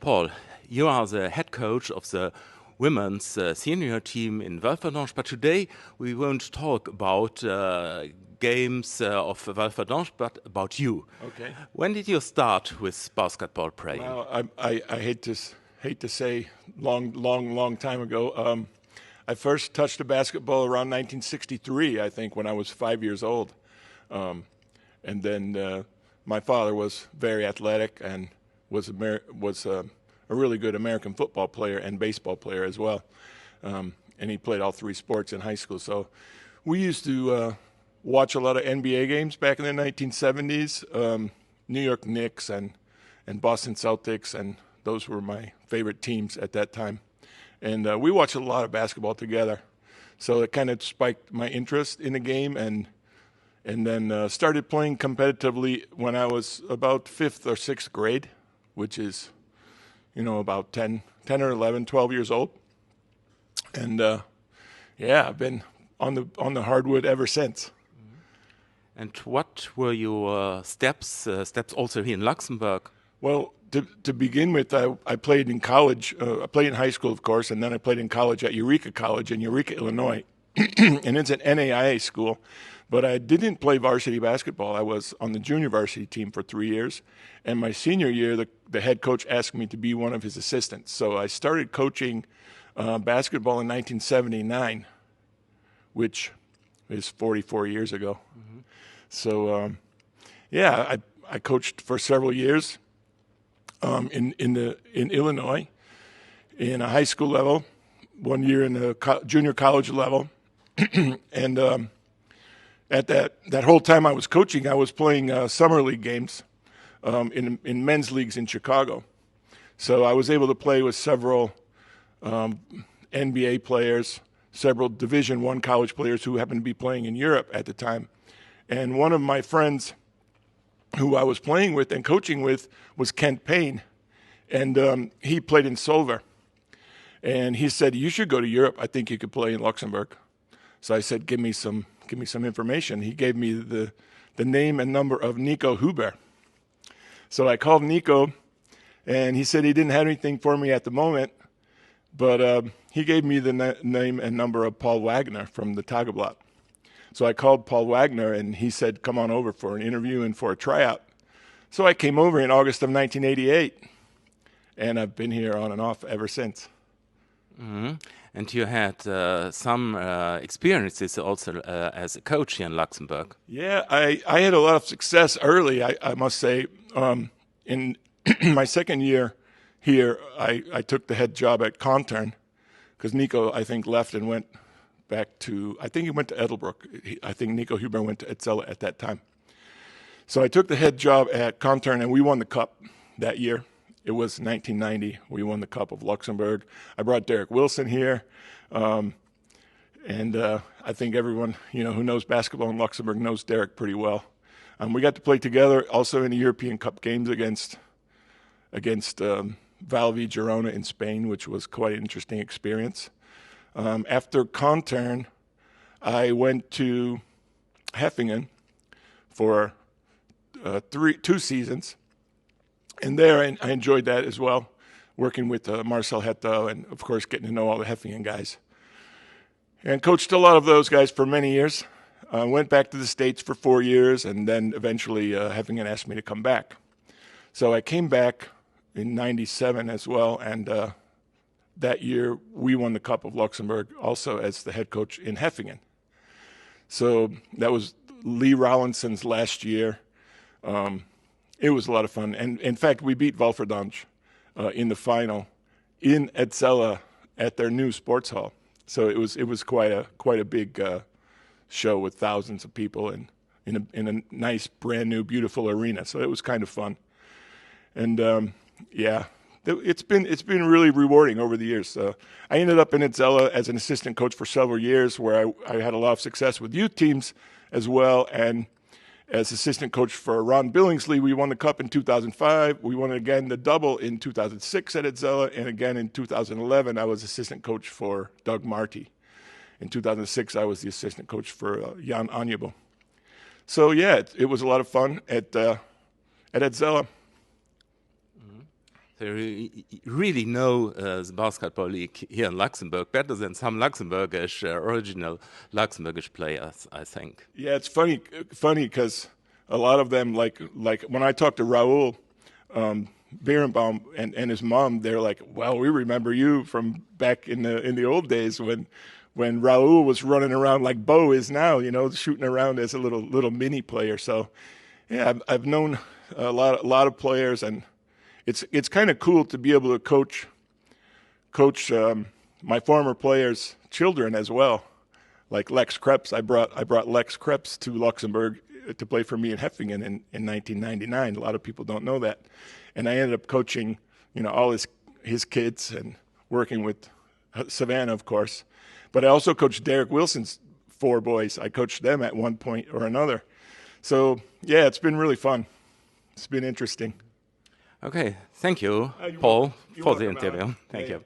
Paul, you are the head coach of the women's senior team in Valferdange, but today we won't talk about games of Valferdange, but about you. Okay. When did you start with basketball playing? Well, I hate to say long time ago. I first touched the basketball around 1963, I think, when I was 5 years old. And then my father was very athletic and was a really good American football player and baseball player as well. And he played all three sports in high school. So we used to watch a lot of NBA games back in the 1970s, New York Knicks and Boston Celtics, and those were my favorite teams at that time. And we watched a lot of basketball together. So it kind of spiked my interest in the game, and then started playing competitively when I was about 5th or 6th grade, which is, about 10 or 11, 12 years old. And I've been on the hardwood ever since. And what were your steps also here in Luxembourg? Well, to begin with, I played in college. I played in high school, of course, and then I played in college at Eureka College in Eureka, Illinois. And it's an NAIA school. But I didn't play varsity basketball. I was on the junior varsity team for 3 years. And my senior year, the head coach asked me to be one of his assistants. So I started coaching basketball in 1979, which is 44 years ago. Mm-hmm. So, I coached for several years in Illinois, in a high school level, 1 year in the junior college level. And at that whole time I was coaching, I was playing summer league games in men's leagues in Chicago. So I was able to play with several NBA players, several Division I college players who happened to be playing in Europe at the time. And one of my friends who I was playing with and coaching with was Kent Payne, and he played in Solver. And he said, "You should go to Europe. I think you could play in Luxembourg." So I said, give me some information. He gave me the name and number of Nico Huber. So I called Nico, and he said he didn't have anything for me at the moment, but he gave me the name and number of Paul Wagner from the Tageblatt. So I called Paul Wagner, and he said, come on over for an interview and for a tryout. So I came over in August of 1988, and I've been here on and off ever since. Mm-hmm. And you had some experiences also as a coach here in Luxembourg. Yeah, I had a lot of success early, I must say. In my second year here, I took the head job at Contern, because Nico, I think, left and went back to, I think he went to Edelbrook. I think Nico Huber went to Etzella at that time. So I took the head job at Contern, and we won the cup that year. It was 1990. We won the Cup of Luxembourg. I brought Derek Wilson here. And I think everyone who knows basketball in Luxembourg knows Derek pretty well. We got to play together also in the European Cup games against Valvi Girona in Spain, which was quite an interesting experience. After Contern, I went to Heffingen for 2 seasons. And there I enjoyed that as well, working with Marcel Hetto and, of course, getting to know all the Heffingen guys. And coached a lot of those guys for many years. Went back to the States for 4 years, and then eventually Heffingen asked me to come back. So I came back in 97 as well, and that year we won the Cup of Luxembourg also as the head coach in Heffingen. So that was Lee Rollinson's last year. It was a lot of fun, and in fact, we beat Valferdange in the final in Etzella at their new sports hall. So it was quite a big show with thousands of people and in a nice, brand new, beautiful arena. So it was kind of fun, and it's been really rewarding over the years. I ended up in Etzella as an assistant coach for several years, where I had a lot of success with youth teams as well, and as assistant coach for Ron Billingsley, we won the cup in 2005. We won again the double in 2006 at Etzella, and again in 2011, I was assistant coach for Doug Marty. In 2006, I was the assistant coach for Jan Anjebo. So yeah, it was a lot of fun at Etzella. They really know the basketball league here in Luxembourg better than some Luxembourgish, original Luxembourgish players, I think. Yeah, it's funny because a lot of them, like when I talk to Raoul Beerenbaum and his mom, they're like, "Well, we remember you from back in the old days when Raoul was running around like Bo is now, you know, shooting around as a little mini player." So, yeah, I've known a lot of players, and it's kind of cool to be able to coach my former players' children as well. Like Lex Krebs, I brought Lex Krebs to Luxembourg to play for me in Heffingen in 1999. A lot of people don't know that, and I ended up coaching, you know, all his kids and working with Savannah, of course. But I also coached Derek Wilson's 4 boys. I coached them at one point or another. So yeah, it's been really fun. It's been interesting. Okay, thank you, Paul, for the interview. Alan. Thank you.